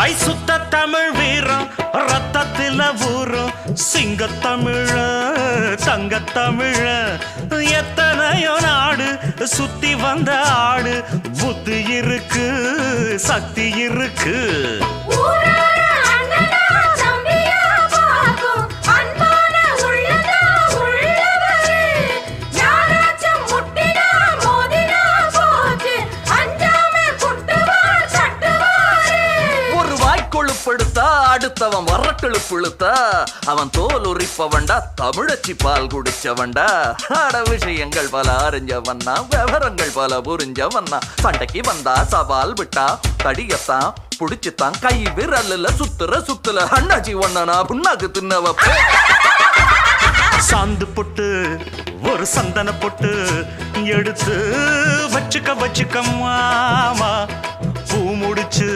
ஐ சுத்த தமிழ் வீரம் ரத்தத்தில ஊரும் சிங்கத்தமிழ தங்கத்தமிழ எத்தனையோ நாடு சுத்தி வந்த ஆடு புத்தி இருக்கு சக்தி இருக்கு அடுத்தவன் வரட்டெழு புழுத்தா அவன் தோல் உரிப்பவன்டா தமிழச்சி பால் குடிச்சவன்டா அட விஷயங்கள் பல அறிஞ்சவன்னா விவரங்கள் பல புரிஞ்சவன்னா சண்டைக்கு வந்தா சவால் விட்டா தடியத்தான் புடிச்சுத்தான் கை விரல்ல சுத்துல அண்ணாச்சி ஒண்ணனா புண்ணாக்கு தின்னவ சாந்து பொட்டு ஒரு சந்தன பொட்டு எடுத்து வச்சுக்க மாமா பூ முடிச்சு